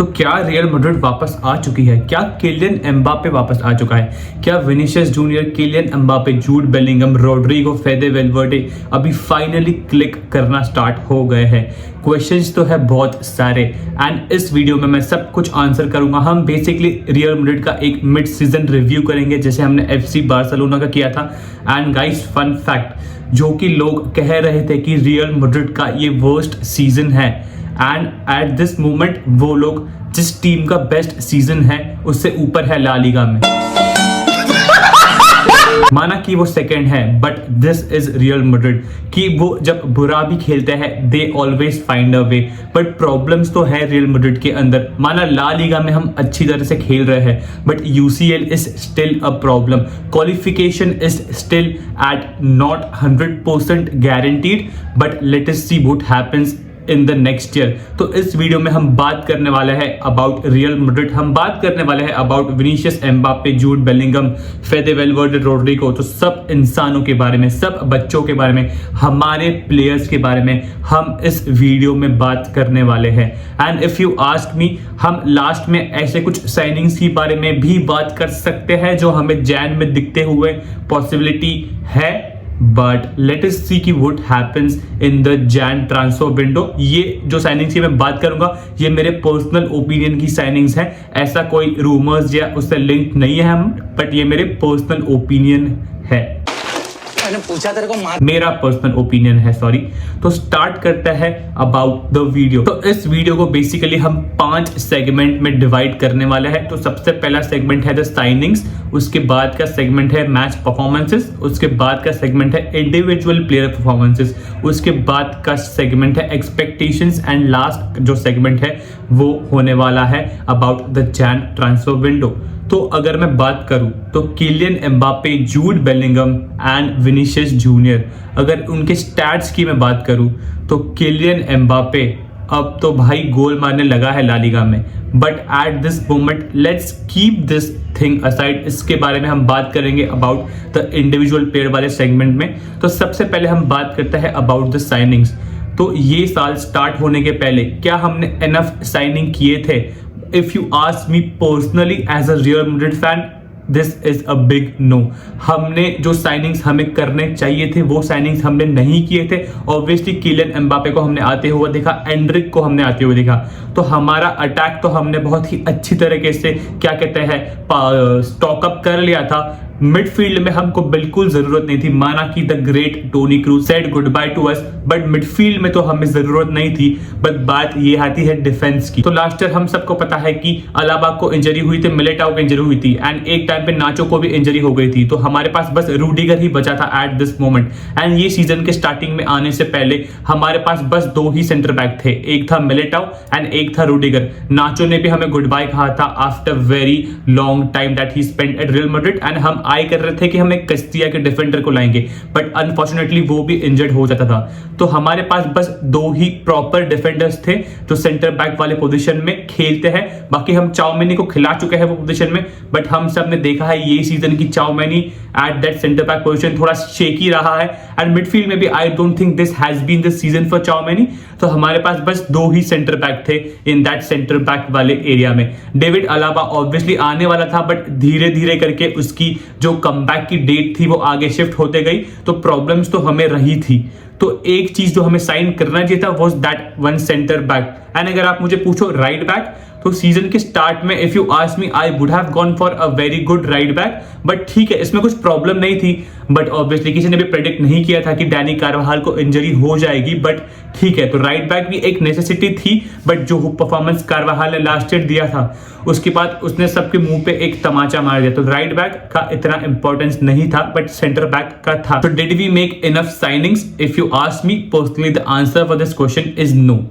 तो क्या real Madrid वापस आ चुकी है? क्या किलियन एम्बापे वापस आ चुका है? क्या Vinicius Junior, Kylian Mbappe, Jude Bellingham, Rodrigo, Fede Valverde अभी फाइनली क्लिक करना स्टार्ट हो गए हैं? क्वेश्चंस तो है बहुत सारे एंड इस वीडियो में मैं सब कुछ आंसर करूंगा। हम बेसिकली रियल मैड्रिड का एक मिड सीजन रिव्यू करेंगे जैसे हमने एफसी बार्सिलोना का किया था। एंड गाइस फन फैक्ट, जो कि लोग कह रहे थे कि रियल मैड्रिड का ये वर्स्ट सीजन है एंड एट दिस मोमेंट वो लोग जिस टीम का बेस्ट सीजन है उससे ऊपर है ला लीगा में। माना कि वो सेकंड है but this is real Madrid कि वो जब बुरा भी खेलते हैं they always find a way. But problems तो है रियल मैड्रिड के अंदर। माना ला लीगा में हम अच्छी तरह से खेल रहे हैं but UCL is still a problem. Qualification is still at not 100% guaranteed but let us see what happens in the next year. तो इस वीडियो में हम बात करने वाले हैं अबाउट रियल मैड्रिड। हम बात करने वाले हैं about Vinicius Mbappe, Jude Bellingham, Fede Valverde, Rodrigo. तो सब इंसानों के बारे में, सब बच्चों के बारे में, हमारे प्लेयर्स के बारे में हम इस वीडियो में बात करने वाले हैं। एंड इफ यू आस्क मी, हम लास्ट में ऐसे कुछ साइनिंग्स के बारे में भी बात कर सकते हैं जो हमें जैन में दिखते हुए पॉसिबिलिटी है। बट लेट अस सी कि what happens in the Jan transfer window. ये जो साइनिंग्स की मैं बात करूंगा ये मेरे पर्सनल ओपिनियन की साइनिंग्स हैं, ऐसा कोई रूमर्स या उससे लिंक नहीं है हम, बट ये मेरे पर्सनल ओपिनियन है। मैंने पूछा तेरे को मेरा पर्सनल ओपिनियन है, सॉरी। तो स्टार्ट करता है अबाउट द वीडियो। तो इस वीडियो को बेसिकली हम 5 सेगमेंट में डिवाइड करने वाले हैं। तो सबसे पहला सेगमेंट है द साइनिंग्स, उसके बाद का सेगमेंट है मैच परफॉर्मेंसेस, उसके बाद का सेगमेंट है इंडिविजुअल प्लेयर परफॉर्मेंसेस, उसके बाद का सेगमेंट है एक्सपेक्टेशंस एंड लास्ट जो सेगमेंट है वो होने वाला है about the Jan transfer window. तो अगर मैं बात करूं तो Kylian Mbappe, Jude Bellingham and Vinicius Junior, अगर उनके स्टैट्स की मैं बात करूं तो किलियन एम्बापे अब तो भाई गोल मारने लगा है ला लीगा में। But at this moment let's keep this thing aside, इसके बारे में हम बात करेंगे अबाउट द इंडिविजुअल प्लेयर वाले सेगमेंट में। तो सबसे पहले हम बात करते हैं अबाउट द साइनिंग्स। तो ये साल स्टार्ट होने के पहले क्या हमने एनफ साइनिंग किए थे? If you ask me personally as a Real Madrid fan, this is a big no। हमने जो साइनिंग्स हमें करने चाहिए थे वो साइनिंग्स हमने नहीं किए थे। ऑब्वियसली किलियन एम्बापे को हमने आते हुए देखा, एंड्रिक को हमने आते हुए देखा, तो हमारा अटैक तो हमने बहुत ही अच्छी तरीके से क्या कहते हैं स्टॉकअप कर लिया था। मिडफील्ड में हमको बिल्कुल जरूरत नहीं थी। माना कि the great Toni Kroos said goodbye to us, but midfield में तो हमें जरूरत नहीं थी। बट बात ये आती है डिफेंस की। तो लास्ट ईयर हम सबको पता है कि अलाबा को इंजरी हुई थी, मिलिटाओ को इंजरी हुई थी एंड एक टाइम पे नाचो को भी इंजरी हो गई थी। तो हमारे पास बस रूडिगर ही बचा था एट दिस मोमेंट। एंड ये सीजन के स्टार्टिंग में आने से पहले हमारे पास बस 2 ही सेंटर बैक थे, एक था मिलिटाओ एंड एक था रूडिगर। नाचो ने भी हमें गुड बाय कहा था after very long time that he spent at Real Madrid and हम आई कर रहे थे कि हम एक कस्तिया के डिफेंडर को लाएंगे, बट अनफॉर्चुनेटली वो भी इंजर्ड हो जाता था। तो हमारे पास बस 2 ही प्रॉपर डिफेंडर्स थे जो सेंटर बैक वाले पोजीशन में खेलते हैं। बाकी हम चाउमेनी को खिला चुके हैं वो पोजीशन में, बट हम सब ने देखा है ये सीजन की Tchouameni at that centre back position थोड़ा शेकी रहा है। एंड मिडफील्ड में भी I don't think this has been the season for Tchouameni. तो हमारे पास बस 2 ही सेंटर बैक थे इन दैट सेंटर बैक वाले एरिया में। डेविड अलाबा ऑब्वियसली आने वाला था बट धीरे धीरे करके उसकी जो कमबैक की डेट थी वो आगे शिफ्ट होते गई, तो प्रॉब्लम्स तो हमें रही थी। तो एक चीज जो हमें साइन करना चाहिए था was that one centre back. And अगर आप मुझे पूछो राइट बैक, तो सीजन के स्टार्ट में if you ask me I would have gone for a very good right back. But ठीक है, इसमें कुछ प्रॉब्लम नहीं थी। बट ऑब्वियसली किसी ने भी प्रेडिक्ट नहीं किया था कि डैनी कार्वाहाल को इंजरी हो जाएगी। बट ठीक है, तो राइट बैक भी एक नेसेसिटी थी। बट जो परफॉर्मेंस कार्वाहाल ने लास्ट ईयर दिया था उसके बाद उसने सबके मुंह पे एक तमाचा मार दिया। तो राइट बैक का इतना इंपॉर्टेंस नहीं था बट सेंटर बैक का था। तो did we make enough signings? If you ask me personally the answer for this question is no.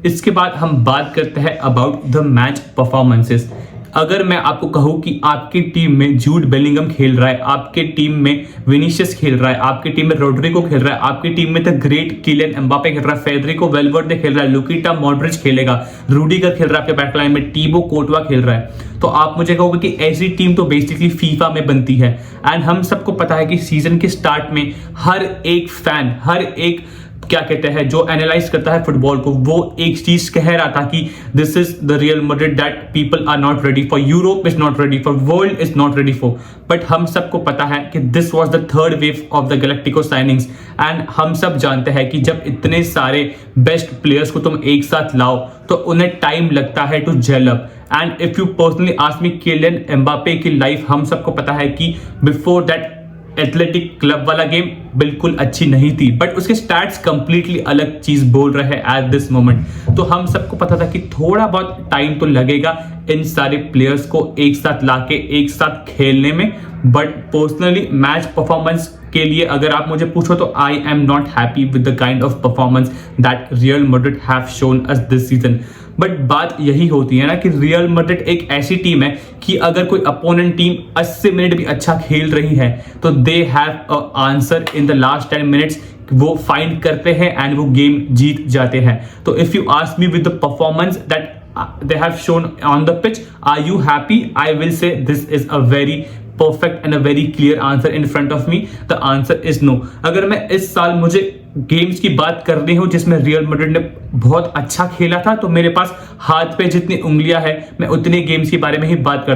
इसके बाद हम बात करते हैं अबाउट द मैच परफॉर्मेंसेस। अगर मैं आपको कहूं कि आपकी टीम में जूड बेलिंगम खेल रहा है, आपके टीम में विनीसियस खेल रहा है, आपकी टीम में रोड्रिगो खेल रहा है, आपकी टीम में द ग्रेट किलियन एम्बापे खेल रहा है, फेडरिको वेल्वर्डे खेल रहा है, लुकिटा मॉड्रिच खेलेगा, रूडिगर खेल रहा है आपके बैकलाइन में, टीबो कोर्टवा खेल रहा है, तो आप मुझे कहोगे कि ऐसी टीम तो बेसिकली फीफा में बनती है। एंड हम सबको पता है कि सीजन के स्टार्ट में हर एक फैन, हर एक क्या कहते हैं, जो एनालाइज करता है फुटबॉल को, वो एक चीज कह रहा था कि this is the Real Madrid that people are not ready for, Europe is not ready for, world is not ready for. But हम सबको पता है कि this was the third wave of the galactico signings, and हम सब जानते हैं कि जब इतने सारे बेस्ट प्लेयर्स को तुम एक साथ लाओ तो उन्हें टाइम लगता है to gel up. And if you personally ask me, Kylian Mbappe की लाइफ हम सबको पता है कि बिफोर दैट एथलेटिक क्लब वाला गेम बिल्कुल अच्छी नहीं थी, बट उसके स्टैट्स कंप्लीटली अलग चीज बोल रहे हैं एट दिस मोमेंट। तो हम सबको पता था कि थोड़ा बहुत टाइम तो लगेगा इन सारे प्लेयर्स को एक साथ लाके एक साथ खेलने में। बट पर्सनली मैच परफॉर्मेंस के लिए अगर आप मुझे पूछो तो I am not happy with the kind of performance that real Madrid have shown us this season. But बात यही होती है ना कि रियल मैड्रिड एक ऐसी टीम है कि अगर कोई अपोनेंट टीम 80 मिनट भी अच्छा खेल रही है तो they have a answer in the last 10 minutes, वो फाइंड करते हैं एंड वो गेम जीत जाते हैं। तो if you ask me with the performance that they have shown on the pitch, are you happy? I will say this is a very perfect and a very clear answer in front of me. The answer is no. अगर मैं इस साल मुझे games की बात करनी हो जिसमें रियल मैड्रिड ने बहुत अच्छा खेला था तो मेरे पास हाथ पे जितनी उंगलियां हैं मैं उतने गेम्स के बारे में ही बात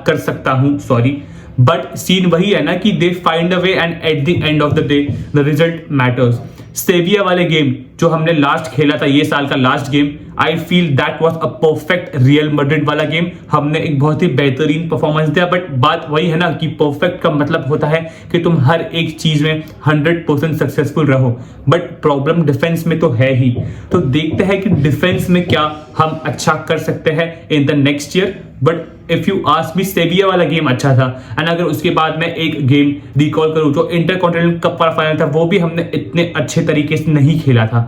कर सकता हूं सॉरी। बट सीन वही है ना कि they find a way and at the end of the day the result matters. सेविया वाले गेम जो हमने लास्ट खेला था, ये साल का last game, I feel that was a perfect real Madrid वाला गेम। हमने एक बहुत ही बेहतरीन परफॉर्मेंस दिया, बट बात वही है ना कि परफेक्ट का मतलब होता है कि तुम हर एक चीज में 100% सक्सेसफुल रहो, बट प्रॉब्लम डिफेंस में तो है ही। तो देखते हैं कि डिफेंस में क्या हम अच्छा कर सकते हैं in the next year. But if you ask मी, सेविया वाला गेम अच्छा था, एंड अगर उसके बाद मैं एक गेम रिकॉल करूं जो इंटरकॉन्टिनेंटल कप वाला फाइनल था, वो भी हमने इतने अच्छे तरीके से नहीं खेला था।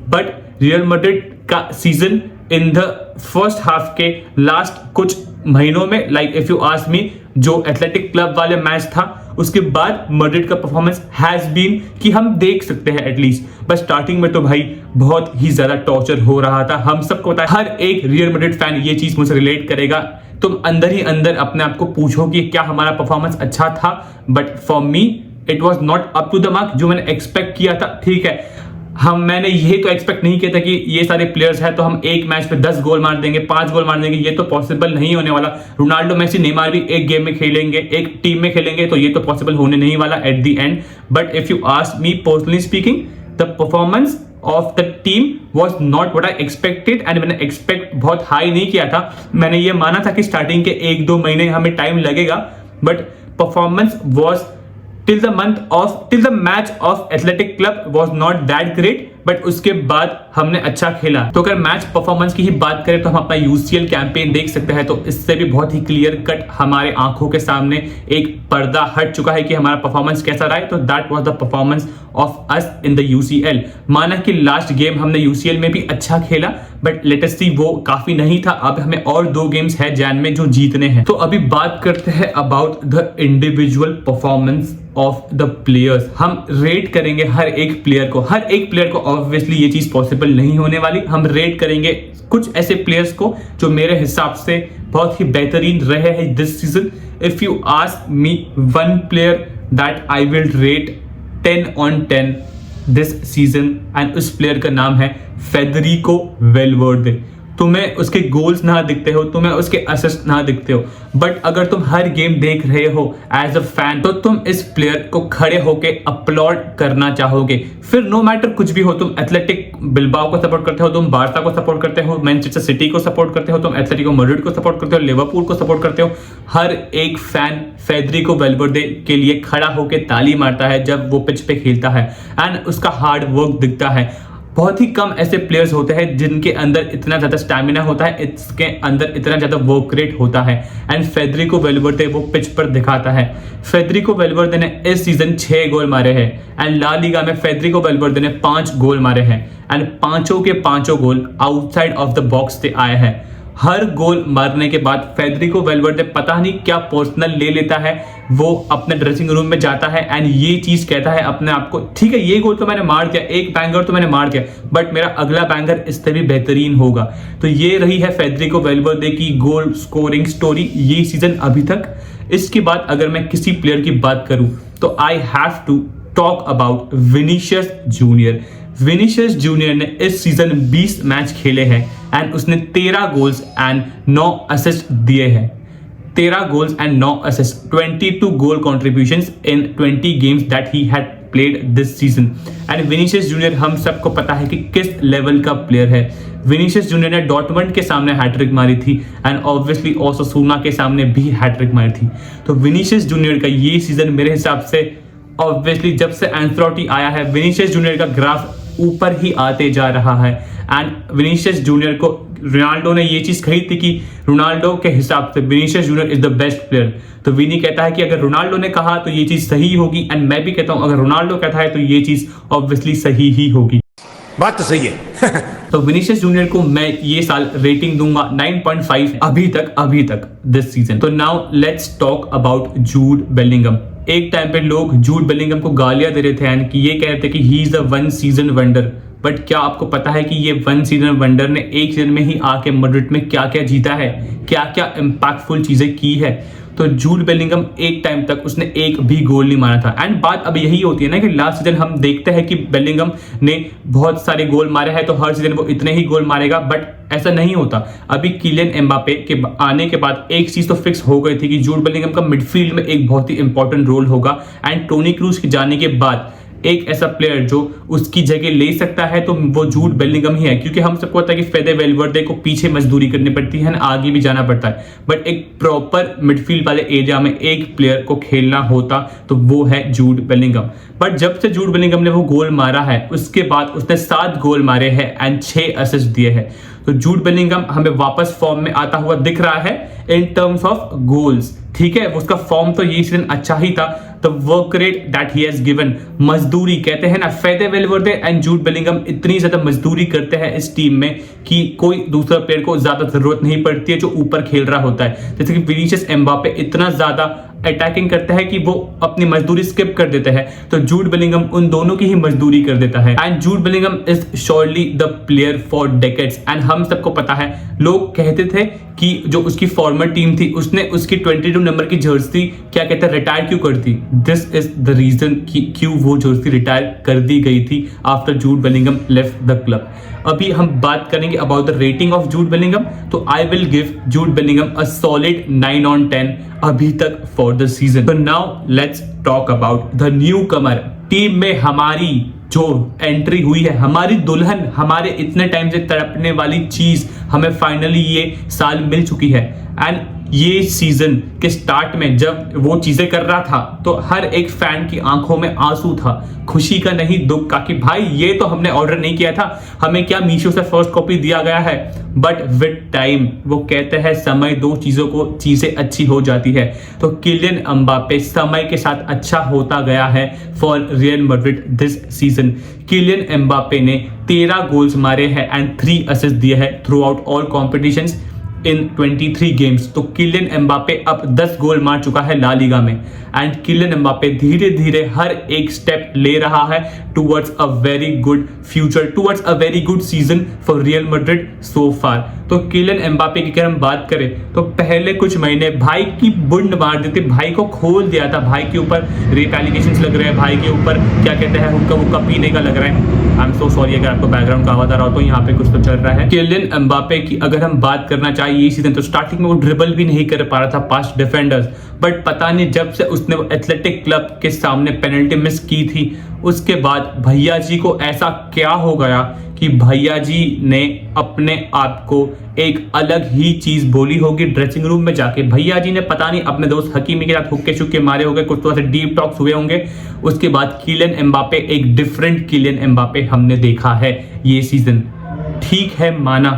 बट रियल मैड्रिड का season in the first half के लास्ट कुछ महीनों में, लाइक इफ यू आस्क मी, जो एथलेटिक क्लब वाले मैच था उसके बाद मैड्रिड का परफॉर्मेंस हैज बीन कि हम देख सकते हैं एटलीस्ट। बस स्टार्टिंग में तो भाई बहुत ही ज्यादा टॉर्चर हो रहा था। हम सबको पता है, हर एक रियल मैड्रिड फैन ये चीज मुझसे रिलेट करेगा। तुम अंदर ही अंदर अपने आप को पूछो कि क्या हमारा परफॉर्मेंस अच्छा था, but for me it was not up to the mark जो मैंने एक्सपेक्ट किया था। ठीक है, मैंने ये तो एक्सपेक्ट नहीं किया था कि ये सारे प्लेयर्स हैं तो हम एक मैच पे 10 गोल मार देंगे, 5 गोल मार देंगे, ये तो पॉसिबल नहीं होने वाला। रोनाल्डो, मेसी, नेमार भी एक गेम में खेलेंगे, एक टीम में खेलेंगे, तो ये तो पॉसिबल होने नहीं वाला at the end. But if you ask me personally speaking, the performance of the team was not what I expected, and मैंने एक्सपेक्ट बहुत हाई नहीं किया था। मैंने ये माना था कि स्टार्टिंग के 1-2 महीने हमें टाइम लगेगा, but performance was till the match of Athletic Club was not that great, but उसके बाद हमने अच्छा खेला। तो अगर मैच परफॉर्मेंस की ही बात करें तो हम अपना यूसीएल कैंपेन देख सकते हैं, तो इससे भी बहुत ही क्लियर कट हमारे आंखों के सामने एक पर्दा हट चुका है कि हमारा परफॉर्मेंस कैसा रहा है। तो that was the performance of us in the UCL. माना कि लास्ट गेम हमने यूसीएल में भी अच्छा खेला, बट लेटेस्ट सी वो काफी नहीं था। अब हमें और 2 गेम्स है जैन में जो जीतने हैं। तो अभी बात करते हैं about the individual performance of the players. हम रेट करेंगे हर एक प्लेयर को। ऑब्वियसली ये चीज पॉसिबल नहीं होने वाली। हम रेट करेंगे कुछ ऐसे प्लेयर्स को जो मेरे हिसाब से बहुत ही बेहतरीन रहे हैं this season. If you ask me one player that I will rate 10 on 10 this season, and उस प्लेयर का नाम है फेडरिको वेलवर्दे। तुम्हें उसके गोल्स ना दिखते हो, तुम्हें उसके असिस्ट ना दिखते हो, बट अगर तुम हर गेम देख रहे हो एज अ फैन तो तुम इस प्लेयर को खड़े होके अपलॉड करना चाहोगे। फिर नो मैटर कुछ भी हो, तुम एथलेटिक बिल्बाओ को सपोर्ट करते हो, तुम बार्सा को सपोर्ट करते हो, मैनचेस्टर सिटी को सपोर्ट करते हो, तुम एथलेटिको मैड्रिड को सपोर्ट करते हो, लिवरपूल को सपोर्ट करते हो, हर एक फैन फेडरिको वेलवर्दे के लिए खड़ा होके ताली मारता है जब वो पिच पे खेलता है, एंड उसका हार्ड वर्क दिखता है। बहुत ही कम ऐसे प्लेयर्स होते हैं जिनके अंदर इतना ज्यादा स्टैमिना होता है, इसके अंदर इतना ज्यादा वर्क रेट होता है, एंड फेडरिको वेलवर्दे वो पिच पर दिखाता है। फेडरिको वेलवर्दे ने इस सीजन 6 गोल मारे हैं, एंड ला लीगा में फेडरिको वेलवर्दे ने 5 गोल मारे हैं, एंड पांचों के पांचों गोल आउटसाइड ऑफ द बॉक्स से आए हैं। हर गोल मारने के बाद फेडरिको वेलवर्दे पता नहीं क्या पर्सनल ले लेता है, वो अपने ड्रेसिंग रूम में जाता है एंड ये चीज कहता है अपने आप को, ठीक है ये गोल तो मैंने मार दिया, एक बैंगर तो मैंने मार दिया, बट मेरा अगला बैंगर इससे भी बेहतरीन होगा। तो ये रही है फेडरिको वेलवर्दे की गोल स्कोरिंग स्टोरी ये सीजन अभी तक। इसके बाद अगर मैं किसी प्लेयर की बात करूं तो I have to talk about Vinicius Junior. Vinicius Junior ने इस सीजन 20 मैच खेले हैं एंड उसने 13 गोल्स एंड 9 असिस्ट दिए हैं। 13 goals and 9 assist, 22 goal contributions in 20 games that he had played this season. And Vinicius junior हम सबको पता है कि किस लेवल का प्लेयर है। विनीशियस जूनियर ने डॉर्टमंड के सामने हैट्रिक मारी थी एंड ऑब्वियसली ओसासुना के सामने भी हैट्रिक मारी थी। तो विनीशियस जूनियर का ये सीजन मेरे हिसाब से ऑब्वियसली जब से एंसेलोटी आया है, विनीशियस जूनियर का ग्राफ ऊपर ही आते जा रहा है। एंड विनीशियस जूनियर को रोनाल्डो ने ये चीज कही थी कि रोनाल्डो के हिसाब से Vinicius junior is the best player. तो विनी कहता है कि अगर रोनाल्डो ने कहा तो ये चीज सही होगी, एंड मैं भी कहता हूं अगर रोनाल्डो कहता है तो ये चीज ऑब्वियसली सही ही होगी। बात तो सही है। तो विनीशियस जूनियर को मैं ये साल रेटिंग दूंगा 9.5 अभी तक दिस सीजन। तो now let's talk about Jude Bellingham. एक टाइम पे लोग जूड बेलिंगम को गालियां दे रहे थे एंड कि ये कह रहे थे कि he is a one season wonder. But क्या आपको पता है कि ये वन सीजन वंडर ने एक सीजन में ही आके मैड्रिड में क्या क्या जीता है, क्या क्या इंपैक्टफुल चीजें की है। तो जूड बेलिंगम एक टाइम तक उसने एक भी गोल नहीं मारा था। एंड बात अब यही होती है ना कि लास्ट सीजन हम देखते हैं कि बेलिंगम ने बहुत सारे गोल मारे हैं तो हर सीजन वो इतने ही गोल मारेगा, बट ऐसा नहीं होता। अभी किलियन एम्बापे के आने के बाद एक चीज तो फिक्स हो गई थी कि जूड बेलिंगम का मिडफील्ड में एक बहुत ही इंपॉर्टेंट रोल होगा। एंड टोनी क्रूज के जाने के बाद एक ऐसा प्लेयर जो उसकी जगह ले सकता है तो वो जूड बेलिंगम ही है, क्योंकि हम सबको पता है कि फेदे वेलवर्दे को पीछे मजदूरी करनी पड़ती है, आगे भी जाना पड़ता है। बट एक प्रॉपर मिडफील्ड वाले एरिया में एक प्लेयर को खेलना होता तो वो है जूड बेलिंगम। बट जब से जूड बेलिंगम ने वो गोल मारा है उसके बाद उसने 7 गोल मारे हैं एंड 6 असिस्ट दिए हैं। तो जूड बेलिंगम हमें वापस फॉर्म में आता हुआ दिख रहा है इन टर्म्स ऑफ गोल्स। ठीक है, उसका फॉर्म तो ये सीजन अच्छा ही था। The work rate that he has given, मजदूरी कहते हैं ना, फेदे वेलवर्दे एंड जूड बेलिंगम इतनी ज्यादा मजदूरी करते हैं इस टीम में कि कोई दूसरा प्लेयर को ज्यादा जरूरत नहीं पड़ती है जो ऊपर खेल रहा होता है। जैसे कि विनीशियस एम्बापे इतना ज्यादा अटैकिंग करते हैं कि वो अपनी मजदूरी स्किप कर देते हैं, तो जूड बेलिंगम उन दोनों की ही मजदूरी कर देता है। And Jude Bellingham is surely the player for decades. And हम सबको पता है, लोग कहते थे कि जो उसकी फॉर्मर टीम थी उसने उसकी 22 नंबर की जर्सी क्या कहते हैं रिटायर क्यों कर दी। दिस इज द रीजन कि क्यों वो जर्सी रिटायर कर दी गई थी after Jude Bellingham left the club. अभी हम बात करेंगे about the rating of Jude Bellingham, तो I will give Jude Bellingham a solid 9/10 अभी तक फॉर द सीजन। तो now let's talk about the newcomer. Team में हमारी जो एंट्री हुई है, हमारी दुल्हन, हमारे इतने टाइम से तड़पने वाली चीज हमें फाइनली ये साल मिल चुकी है। एंड ये सीजन के स्टार्ट में जब वो चीजें कर रहा था तो हर एक फैन की आंखों में आंसू था, खुशी का नहीं दुख का, कि भाई ये तो हमने ऑर्डर नहीं किया था, हमें क्या मीशो से फर्स्ट कॉपी दिया गया है। बट विद टाइम वो कहते हैं समय दो चीजों को चीजें अच्छी हो जाती है। तो किलियन एम्बापे समय के साथ अच्छा होता गया है for Real Madrid this season. Kylian Mbappe ने 13 गोल्स मारे हैं एंड 3 असिस्ट दिए हैं throughout all competitions in 23 games. तो किलियन एम्बापे अब 10 गोल मार चुका है ला लीगा में। एंड किलियन एम्बापे धीरे धीरे हर एक स्टेप ले रहा है towards a very good future, towards a very good season for Real Madrid so far. तो किलियन एम्बापे की अगर हम बात करें तो पहले कुछ महीने भाई की बुंड मार देते, भाई को खोल दिया था, भाई के ऊपर रेप एलिगेशंस लग रहे हैं, भाई के ऊपर क्या कहते हैं हुक्का पीने का लग रहा है। आई एम सो सॉरी अगर आपको बैकग्राउंड का आवाज आ रहा हो तो यहाँ पे कुछ तो चल रहा है। किलियन एम्बापे की अगर हम बात करना चाहिए ये सीजन, तो स्टार्टिंग में वो ड्रिबल भी नहीं कर पा रहा था पास्ट डिफेंडर्स, बट पता नहीं जब से उसने एथलेटिक क्लब के सामने पेनल्टी मिस की थी उसके बाद भैया जी को ऐसा क्या हो गया कि भैया जी ने अपने आप को एक अलग ही चीज बोली होगी ड्रेसिंग रूम में जाके। भैया जी ने पता नहीं अपने दोस्त हकीमी के साथ हुक्के शुक्के मारे होंगे, कुछ तो ऐसे डीप टॉक्स हुए होंगे। उसके बाद किलियन एम्बापे एक डिफरेंट किलियन एम्बापे हमने देखा है ये सीजन। ठीक है, माना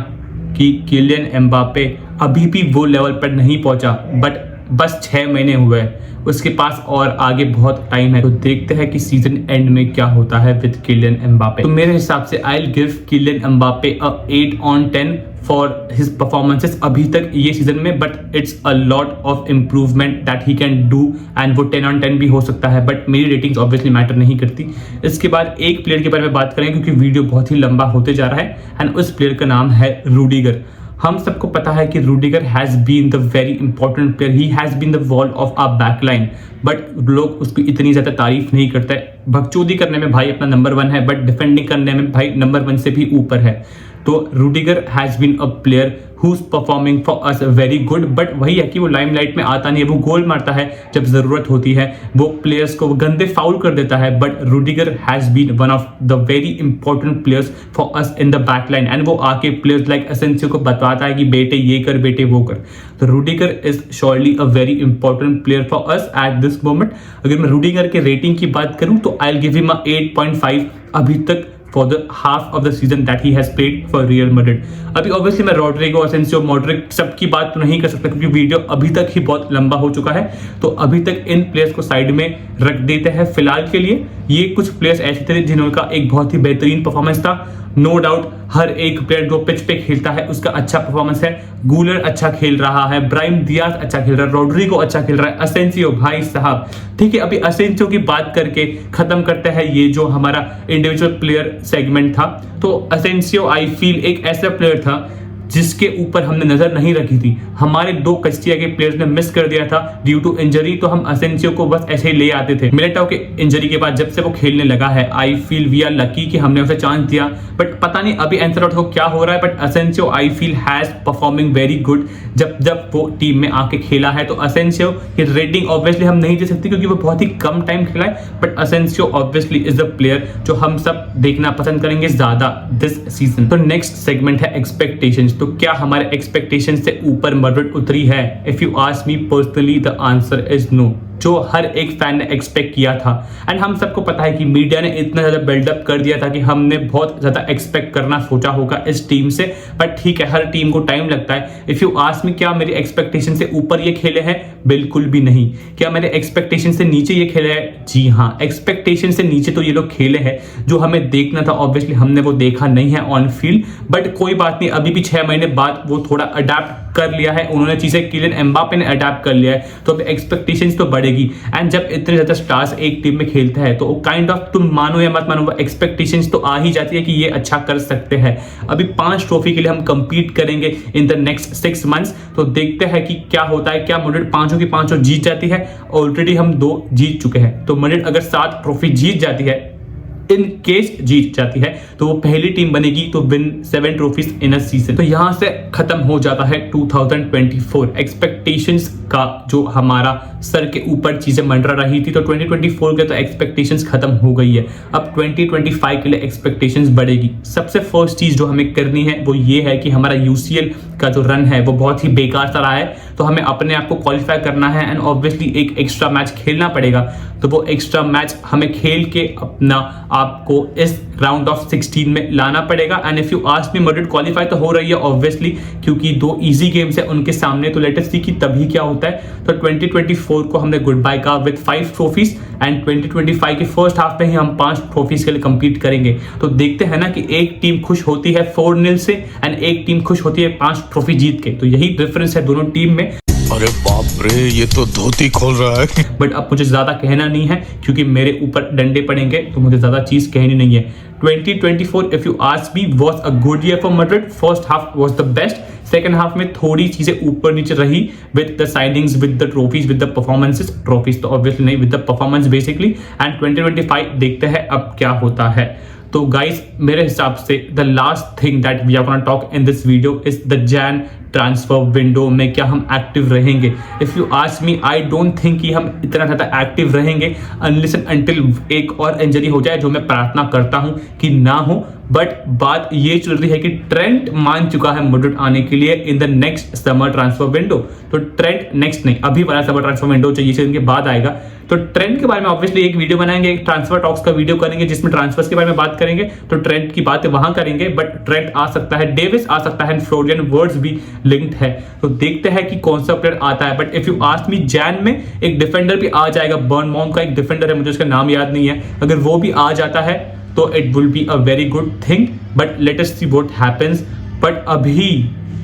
कि किलियन एम्बापे अभी भी वो लेवल पर नहीं पहुंचा, बट बस 6 महीने हुए, उसके पास और आगे बहुत टाइम है। तो देखते हैं कि सीजन एंड में क्या होता है विद किलियन एम्बापे। तो मेरे हिसाब से I will give Kylian Mbappe a 8/10 for his performances अभी तक ये सीजन में, but it's a lot of improvement that he can do and वो 10/10 भी हो सकता है, बट मेरी रेटिंग्स ऑब्वियसली मैटर नहीं करती। इसके बाद एक प्लेयर के बारे में बात करें क्योंकि वीडियो बहुत ही लंबा होते जा रहा है, एंड उस प्लेयर का नाम है रूडिगर। हम सबको पता है कि Rudiger has been the very important player, he has been the wall of our backline, but लोग उसकी इतनी ज्यादा तारीफ नहीं करते। भगचोदी करने में भाई अपना नंबर 1 है, बट डिफेंडिंग करने में भाई नंबर 1 से भी ऊपर है। तो Rudiger has been a player who's performing for us very good, but वही है कि वो लाइमलाइट में आता नहीं है, वो गोल मारता है जब जरूरत होती है, वो प्लेयर्स को गंदे फाउल कर देता है, but Rudiger has been one of the very important players for us in the back line, and वो आके प्लेयर्स लाइक असेंसियो को बताता है कि बेटे ये कर, बेटे वो कर। तो Rudiger is surely a very important player for us at this moment. अगर मैं रूडिगर के रेटिंग की बात करूं तो आई विल गिव हिम 8.5 अभी तक for the half of the season that he has played for Real Madrid। अभी ऑब्वियसली मैं रोड्रिगो, असेंसियो, मॉड्रिक सबकी बात तो नहीं कर सकता क्योंकि वीडियो अभी तक ही बहुत लंबा हो चुका है, तो अभी तक इन प्लेयर्स को साइड में रख देते हैं फिलहाल के लिए। ये कुछ प्लेयर्स ऐसे थे जिनका एक बहुत ही बेहतरीन परफॉर्मेंस था, नो डाउट। हर एक प्लेयर जो पिच पे खेलता है उसका अच्छा परफॉर्मेंस है। गूलर अच्छा खेल रहा है, ब्राहिम दियाज अच्छा खेल रहा है, रोड्रिगो अच्छा खेल रहा है, असेंसियो भाई साहब ठीक है। अभी असेंसियो की बात करके खत्म करते हैं ये जो हमारा इंडिविजुअल प्लेयर सेगमेंट था। तो असेंसियो आई फील एक ऐसा प्लेयर था जिसके ऊपर हमने नजर नहीं रखी थी। हमारे 2 कस्टिया के प्लेयर्स ने मिस कर दिया था ड्यू टू इंजरी, तो हम असेंसियो को बस ऐसे ही ले आते थे। मिलिटाओ के इंजरी के बाद जब से वो खेलने लगा है, I feel we are lucky कि हमने उसे चांस दिया, बट पता नहीं अभी एंसेलोटी को क्या हो रहा है। But Asensio I feel has performing very good जब वो टीम में आके खेला है। तो असेंसियो की रेटिंग ऑब्वियसली हम नहीं दे सकते क्योंकि वो बहुत ही कम टाइम खेला है, but Asensio obviously is a player जो हम सब देखना पसंद करेंगे ज्यादा दिस सीजन। तो नेक्स्ट सेगमेंट है एक्सपेक्टेशंस। तो क्या हमारे एक्सपेक्टेशन से ऊपर मैड्रिड उतरी है? If you ask me personally the answer is no. जो हर एक फैन ने एक्सपेक्ट किया था, एंड हम सबको पता है कि मीडिया ने इतना ज्यादा बिल्डअप कर दिया था कि हमने बहुत ज्यादा एक्सपेक्ट करना सोचा होगा इस टीम से, बट ठीक है, हर टीम को टाइम लगता है। इफ यू आस्क मी क्या मेरी एक्सपेक्टेशन से ऊपर ये खेले हैं? बिल्कुल भी नहीं। क्या मेरे एक्सपेक्टेशन से नीचे ये खेले हैं? जी हाँ, एक्सपेक्टेशन से नीचे तो ये लोग खेले हैं। जो हमें देखना था ऑब्वियसली हमने वो देखा नहीं है ऑन फील्ड, बट कोई बात नहीं, अभी भी 6 महीने बाद वो थोड़ा अडेप्ट कर लिया है उन्होंने चीजें। किलियन एम्बापे ने अडेप्ट कर लिया है, तो अब एक्सपेक्टेशंस तो बढ़ेगी। एंड जब इतने ज्यादा स्टार्स एक टीम में खेलते हैं तो काइंड ऑफ तुम मानो या मत मानो वो एक्सपेक्टेशंस तो आ ही जाती है कि ये अच्छा कर सकते हैं। अभी 5 ट्रॉफी के लिए हम कंपीट करेंगे इन द नेक्स्ट 6 मंथ्स, तो देखते हैं कि क्या होता है। क्या मैड्रिड 5 की 5 जीत जाती है? ऑलरेडी हम 2 जीत चुके हैं, तो मैड्रिड अगर 7 ट्रॉफी जीत जाती है, इन केस जीत जाती है, तो वो पहली टीम बनेगी तो विन 7 ट्रॉफीज इन अ सीजन। तो यहां से खत्म हो जाता है 2024 एक्सपेक्टेशंस का जो हमारा सर के ऊपर चीजें मंडरा रही थी। तो 2024 के तो एक्सपेक्टेशंस खत्म हो गई है, अब 2025 के लिए एक्सपेक्टेशंस बढ़ेगी। सबसे फर्स्ट चीज जो हमें करनी है वो ये है कि हमारा यूसीएल का जो रन है वो बहुत ही बेकार सा रहा है, तो हमें अपने आप को क्वालिफाई करना है एंड ऑब्वियसली एक एक्स्ट्रा मैच खेलना पड़ेगा। तो वो एक्स्ट्रा मैच हमें खेल के अपना आपको इस राउंड ऑफ 16 में लाना पड़ेगा। And if you ask me, Madrid qualify तो हो रही है ऑब्वियसली क्योंकि 2 इजी गेम्स है उनके सामने, तो लेट अस सी कि तभी क्या होता है। तो 2024 को हमने गुड बाय कहा विद 5 ट्रॉफीज, एंड 2025 के फर्स्ट हाफ में ही हम 5 ट्रॉफीज के लिए कंपीट करेंगे। तो देखते हैं ना कि एक टीम खुश होती है 4-0 से एंड एक टीम खुश होती है 5 ट्रॉफी जीत के, तो यही डिफरेंस है दोनों टीम में। अरे बाप रे, ये तो धोती खोल रहा है। बट अब मुझे ज्यादा कहना नहीं है क्योंकि मेरे ऊपर डंडे पड़ेंगे, तो मुझे ज्यादा चीज कहनी नहीं है। 2024 if you ask me was a good year for Madrid. First half was the best, second half में थोड़ी चीजें ऊपर नीचे रही with the signings, with the trophies, with the performances. Trophies तो ऑब्वियसली नहीं, with the performance basically. And 2025 देखते हैं अब क्या होता है। तो गाइस मेरे हिसाब से the last thing that we are gonna talk in this video is the Jan transfer window में क्या हम एक्टिव रहेंगे। If you ask me, I don't think कि हम इतना ज्यादा एक्टिव रहेंगे अनलेस एंड अंटिल एक और इंजरी हो जाए, जो मैं प्रार्थना करता हूं कि ना हो। बट बात ये चल रही है कि ट्रेंट मान चुका है मैड्रिड आने के लिए in the next summer transfer window. तो ट्रेंट नेक्स्ट नहीं, अभी वाला समर ट्रांसफर विंडो चाहिए सीजन के बाद आएगा। तो ट्रेंट के बारे में ऑब्वियसली एक वीडियो बनाएंगे, एक ट्रांसफर टॉक्स का वीडियो करेंगे जिसमें ट्रांसफर्स के बारे में बात करेंगे। तो ट्रेंट की बातें वहां करेंगे, बट ट्रेंट आ सकता है, डेविस आ सकता है, फ्लोरियन वर्ड्स भी लिंक्ड है। तो देखते हैं कि कौन सा प्लेयर आता है। बट इफ यू आस्क मी, जैन में एक डिफेंडर भी आ जाएगा, बर्नमाउथ का एक डिफेंडर है, मुझे उसका नाम याद नहीं है। अगर वो भी आ जाता है तो it will be a very good thing, but let us see what happens. But अभी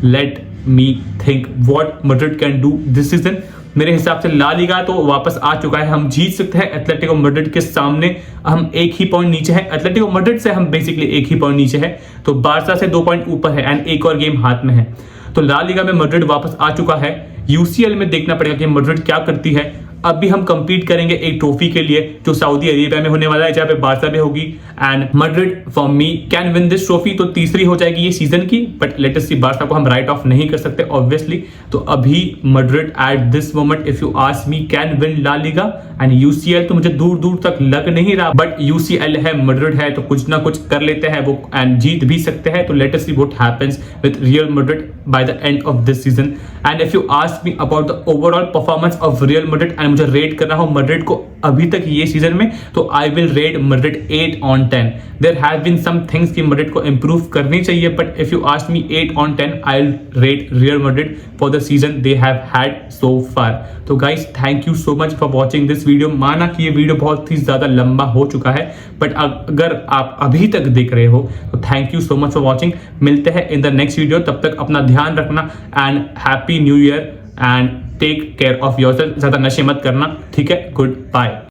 let me think what Madrid can do this season. मेरे हिसाब से ला लीगा तो वापस आ चुका है, हम जीत सकते हैं एटलेटिको मैड्रिड के सामने। हम 1 ही पॉइंट नीचे है, एटलेटिको मैड्रिड से हम बेसिकली 1 ही पॉइंट नीचे है, तो बारसा से 2 पॉइंट ऊपर है एंड एक और गेम हाथ में है। तो ला लीगा में मैड्रिड वापस आ चुका है। यूसीएल में देखना पड़ेगा कि मैड्रिड क्या करती है। अभी हम compete करेंगे एक ट्रॉफी के लिए जो सऊदी अरेबिया में होने वाला है, जहाँ पे बार्सा में होगी। And Madrid for me can win this trophy, तो तीसरी हो जाएगी ये सीजन की, but let us see, Barca को हम राइट ऑफ नहीं कर सकते ऑब्वियसली। तो अभी Madrid at this moment if you ask me can win La Liga and UCL, तो मुझे दूर दूर तक लग नहीं रहा, बट यूसीएल है, मैड्रिड है, तो कुछ ना कुछ कर लेते हैं वो एंड जीत भी सकते हैं। तो late us see what happens with real Madrid by the end of this season. And if you ask me about the overall performance of real Madrid and मुझे रेट करना हो मैड्रिड को अभी तक ये सीजन में, तो I will rate Madrid 8 on 10। There have been some things कि मैड्रिड को इंप्रूव करनी चाहिए, but if you ask me 8 on 10 I will rate Real Madrid for the season they have had so far. तो guys thank you so much for watching this video. माना कि ये video बहुत ही ज्यादा लंबा हो चुका है, बट अगर आप अभी तक देख रहे हो तो thank you so much for watching. मिलते हैं इन द नेक्स्ट वीडियो, तब तक अपना ध्यान रखना and happy new year and take care of yourself. ज्यादा नशे मत करना, ठीक है? Good bye.